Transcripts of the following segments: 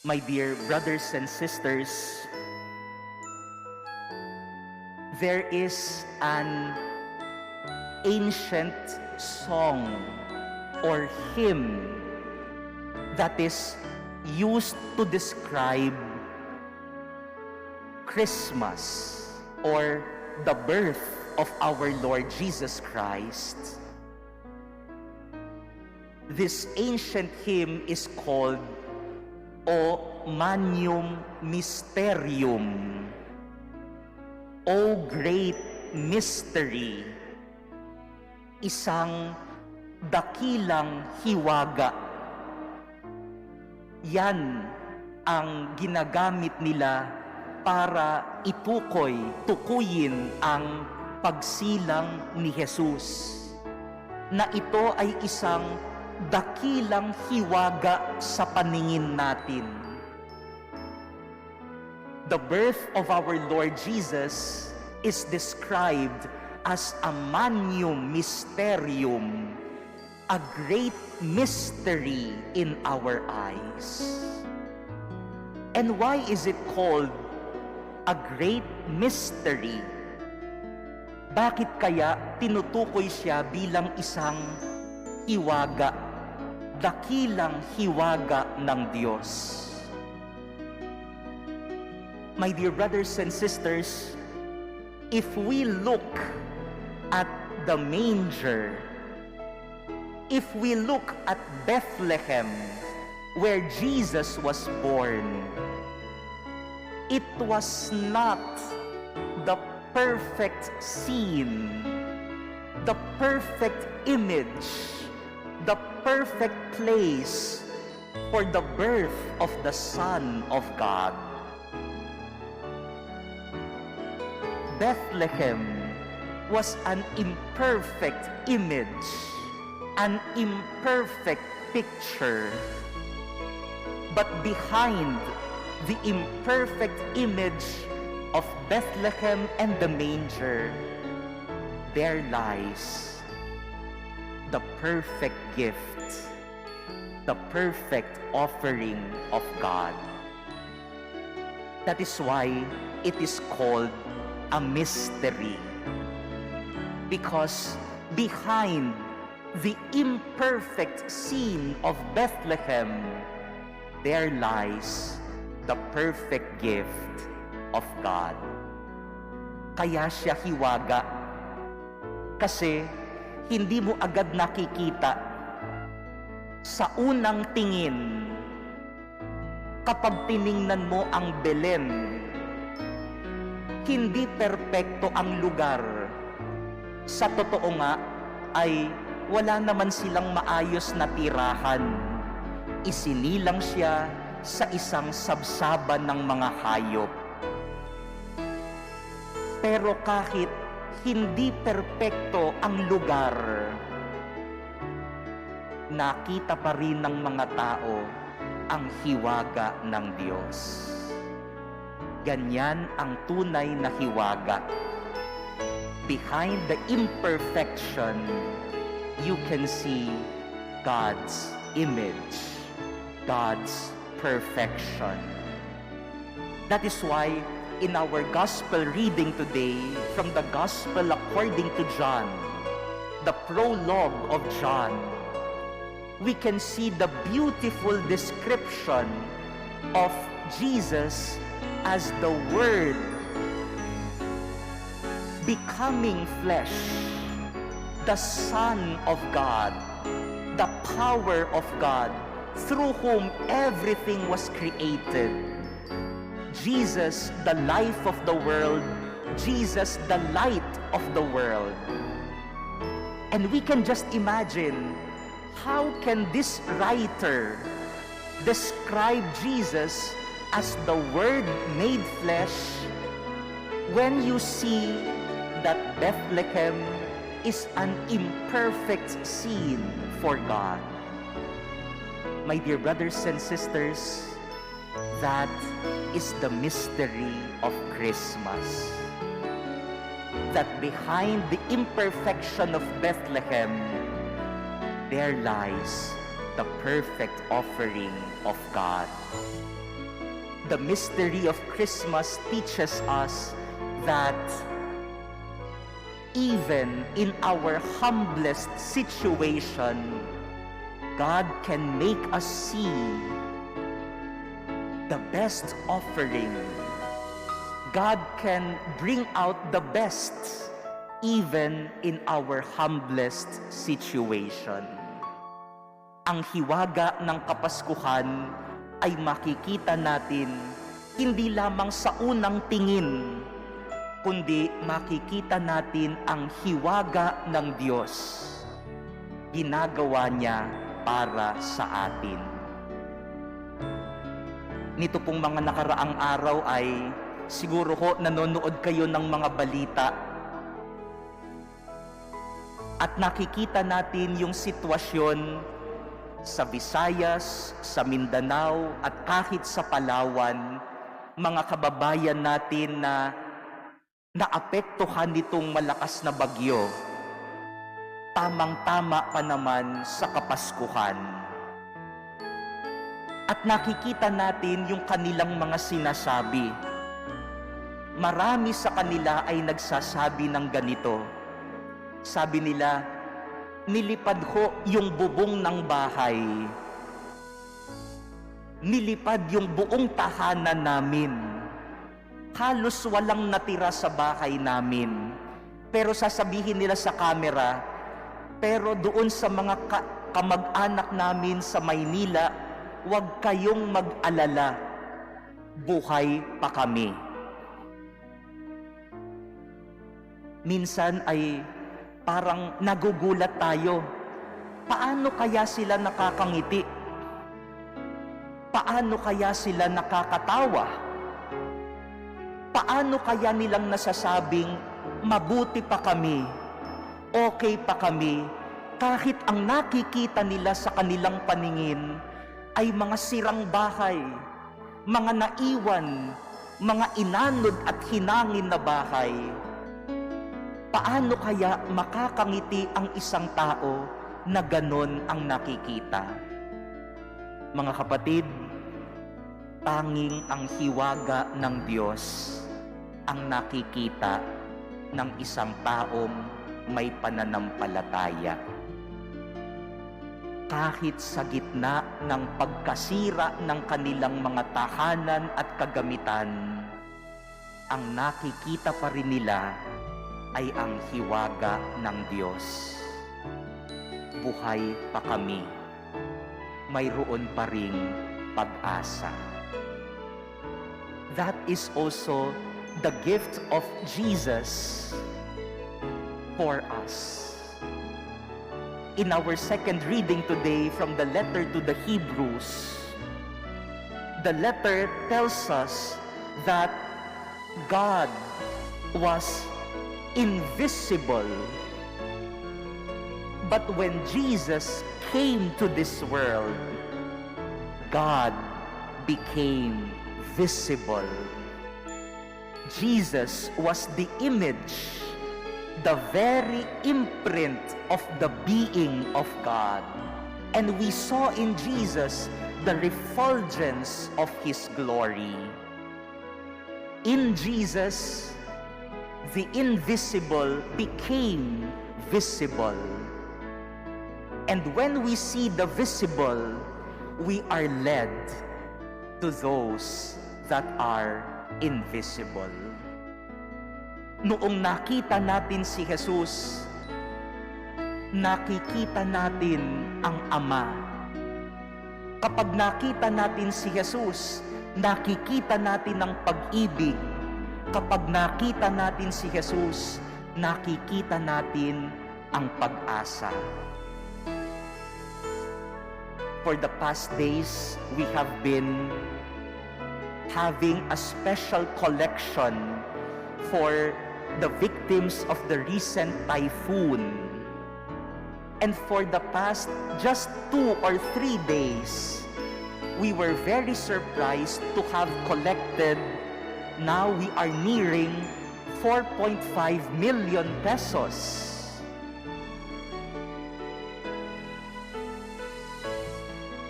My dear brothers and sisters, there is an ancient song or hymn that is used to describe Christmas or the birth of our Lord Jesus Christ. This ancient hymn is called O Magnum Mysterium, O Great Mystery, isang dakilang hiwaga. Yan ang ginagamit nila para tukuyin ang pagsilang ni Jesus, na ito ay isang dakilang hiwaga sa paningin natin. The birth of our Lord Jesus is described as a magnum mysterium, a great mystery in our eyes. And why is it called a great mystery? Bakit kaya tinutukoy siya bilang isang hiwaga, dakilang hiwaga ng Diyos? My dear brothers and sisters, if we look at the manger, if we look at Bethlehem, where Jesus was born, it was not the perfect scene, the perfect image, the perfect place for the birth of the Son of God. Bethlehem was an imperfect image, an imperfect picture. But behind the imperfect image of Bethlehem and the manger, there lies the perfect gift, the perfect offering of God. That is why it is called a mystery, because behind the imperfect scene of Bethlehem, there lies the perfect gift of God. Kaya siya hiwaga, kasi hindi mo agad nakikita sa unang tingin. Kapag tiningnan mo ang Belen, hindi perpekto ang lugar. Sa totoo nga ay wala naman silang maayos na tirahan. Isinilang siya sa isang sabsaban ng mga hayop. Pero kahit hindi perpekto ang lugar, nakita pa rin ng mga tao ang hiwaga ng Diyos. Ganyan ang tunay na hiwaga. Behind the imperfection, you can see God's image, God's perfection. That is why in our gospel reading today from the Gospel according to John, the prologue of John, we can see the beautiful description of Jesus as the Word becoming flesh, the Son of God, the power of God, through whom everything was created. Jesus, the life of the world, Jesus, the light of the world. And we can just imagine, how can this writer describe Jesus as the Word made flesh when you see that Bethlehem is an imperfect scene for God? My dear brothers and sisters, that is the mystery of Christmas. That behind the imperfection of Bethlehem, there lies the perfect offering of God. the mystery of Christmas teaches us that even in our humblest situation, God can make us see the best offering. God can bring out the best even in our humblest situation. Ang hiwaga ng Kapaskuhan ay makikita natin hindi lamang sa unang tingin, kundi makikita natin ang hiwaga ng Diyos. Ginagawa niya para sa atin. Nito pong mga nakaraang araw ay siguro ho nanonood kayo ng mga balita at nakikita natin yung sitwasyon sa Visayas, sa Mindanao at kahit sa Palawan, mga kababayan natin na naapektuhan nitong malakas na bagyo. Tamang-tama pa naman sa Kapaskuhan. At nakikita natin yung kanilang mga sinasabi. Marami sa kanila ay nagsasabi ng ganito. Sabi nila, nilipad ko yung bubong ng bahay. Nilipad yung buong tahanan namin. Halos walang natira sa bahay namin. Pero sasabihin nila sa camera, pero doon sa mga kamag-anak namin sa Maynila, huwag kayong mag-alala. Buhay pa kami. Minsan ay parang nagugulat tayo. Paano kaya sila nakakangiti? Paano kaya sila nakakatawa? Paano kaya nilang nasasabing, mabuti pa kami, okay pa kami, kahit ang nakikita nila sa kanilang paningin ay mga sirang bahay, mga naiwan, mga inanod at hinangin na bahay. Paano kaya makakangiti ang isang tao na ganon ang nakikita? Mga kapatid, tanging ang hiwaga ng Diyos ang nakikita ng isang taong may pananampalataya. Kahit sa gitna ng pagkasira ng kanilang mga tahanan at kagamitan, ang nakikita pa rin nila ay ang hiwaga ng Diyos. Buhay pa kami. Mayroon pa ring pag-asa. That is also the gift of Jesus for us. In our second reading today from the letter to the Hebrews, the letter tells us that God was invisible. But when Jesus came to this world, God became visible. Jesus was the image, the very imprint of the being of God. And we saw in Jesus the refulgence of His glory. In Jesus, the invisible became visible. And when we see the visible, we are led to those that are invisible. Noong nakita natin si Jesus, nakikita natin ang Ama. Kapag nakita natin si Jesus, nakikita natin ang pag-ibig. Kapag nakita natin si Jesus, nakikita natin ang pag-asa. For the past days, we have been having a special collection for the victims of the recent typhoon. And for the past just 2 or 3 days, we were very surprised to have collected. Now we are nearing 4.5 million pesos.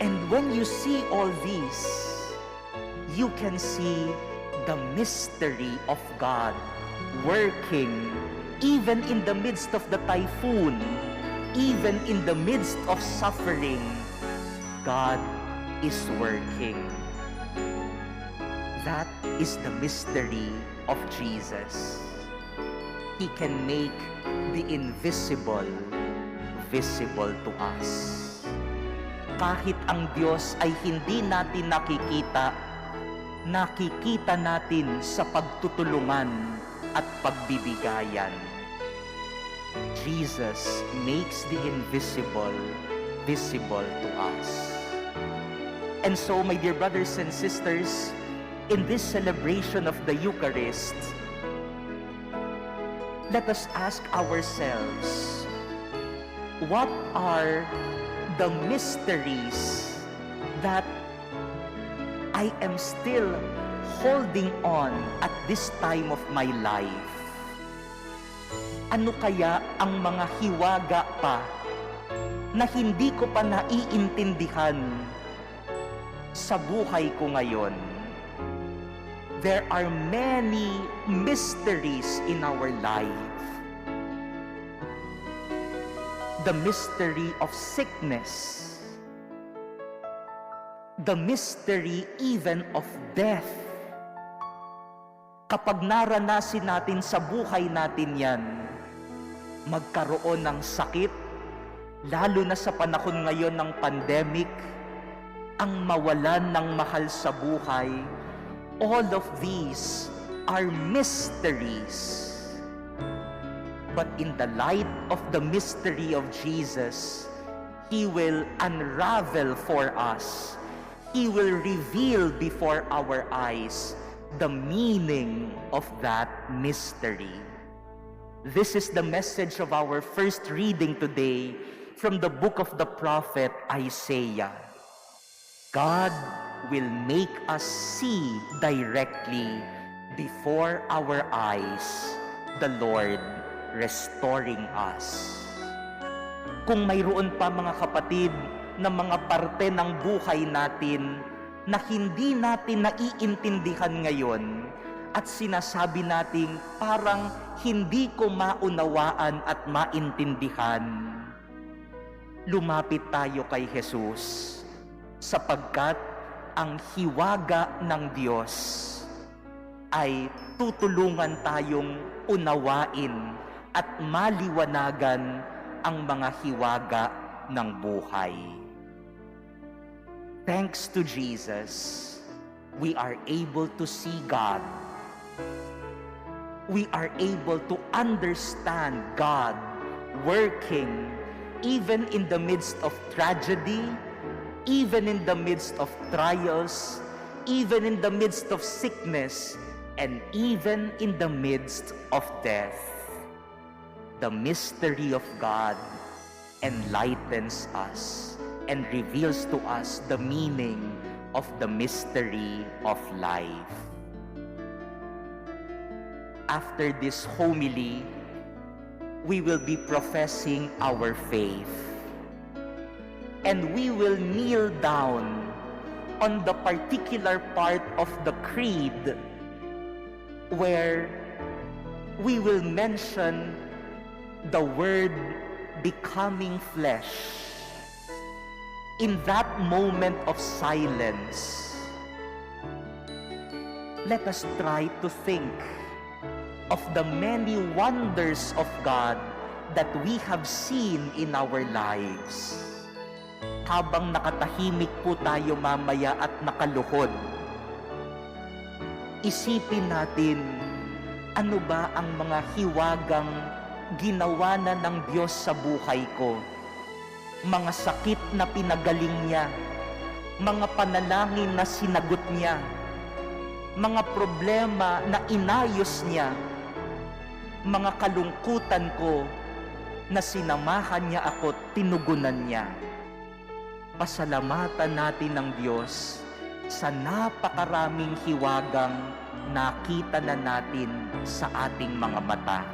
And when you see all these, you can see the mystery of God working even in the midst of the typhoon, even in the midst of suffering. God is working. That is the mystery of Jesus. He can make the invisible visible to us. Kahit ang Diyos ay hindi natin nakikita, nakikita natin sa pagtutulungan at pagbibigayan. Jesus makes the invisible visible to us. And so, my dear brothers and sisters, in this celebration of the Eucharist, let us ask ourselves, what are the mysteries that I am still holding on at this time of my life? Ano kaya ang mga hiwaga pa na hindi ko pa naiintindihan sa buhay ko ngayon? There are many mysteries in our life. The mystery of sickness, the mystery even of death. Kapag naranasin natin sa buhay natin yan, magkaroon ng sakit, lalo na sa panahon ngayon ng pandemic, ang mawalan ng mahal sa buhay, all of these are mysteries. But in the light of the mystery of Jesus, He will unravel for us. He will reveal before our eyes the meaning of that mystery. This is the message of our first reading today from the book of the prophet Isaiah. God will make us see directly before our eyes the Lord restoring us. Kung mayroon pa mga kapatid na mga parte ng buhay natin na hindi natin naiintindihan ngayon at sinasabi nating parang hindi ko maunawaan at maintindihan, lumapit tayo kay Jesus sapagkat ang hiwaga ng Diyos ay tutulungan tayong unawain at maliwanagan ang mga hiwaga ng buhay. Thanks to Jesus, we are able to see God. We are able to understand God working even in the midst of tragedy, even in the midst of trials, even in the midst of sickness, and even in the midst of death. The mystery of God enlightens us and reveals to us the meaning of the mystery of life. After this homily, we will be professing our faith. And we will kneel down on the particular part of the creed where we will mention the word becoming flesh. In that moment of silence, let us try to think of the many wonders of God that we have seen in our lives. Habang nakatahimik po tayo mamaya at nakaluhod, isipin natin, ano ba ang mga hiwagang ginawa na ng Diyos sa buhay ko? Mga sakit na pinagaling niya, mga panalangin na sinagot niya, mga problema na inayos niya, mga kalungkutan ko na sinamahan niya ako, tinugunan niya. Pasalamatan natin ng Diyos sa napakaraming hiwagang nakita na natin sa ating mga mata.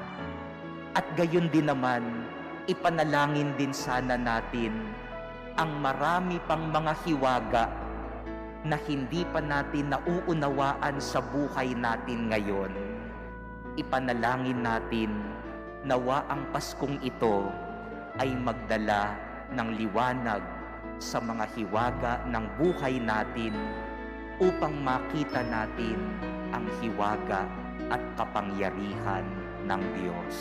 At gayon din naman, ipanalangin din sana natin ang marami pang mga hiwaga na hindi pa natin nauunawaan sa buhay natin ngayon. Ipanalangin natin nawa ang Paskong ito ay magdala ng liwanag sa mga hiwaga ng buhay natin upang makita natin ang hiwaga at kapangyarihan ng Diyos.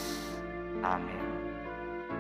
Amen.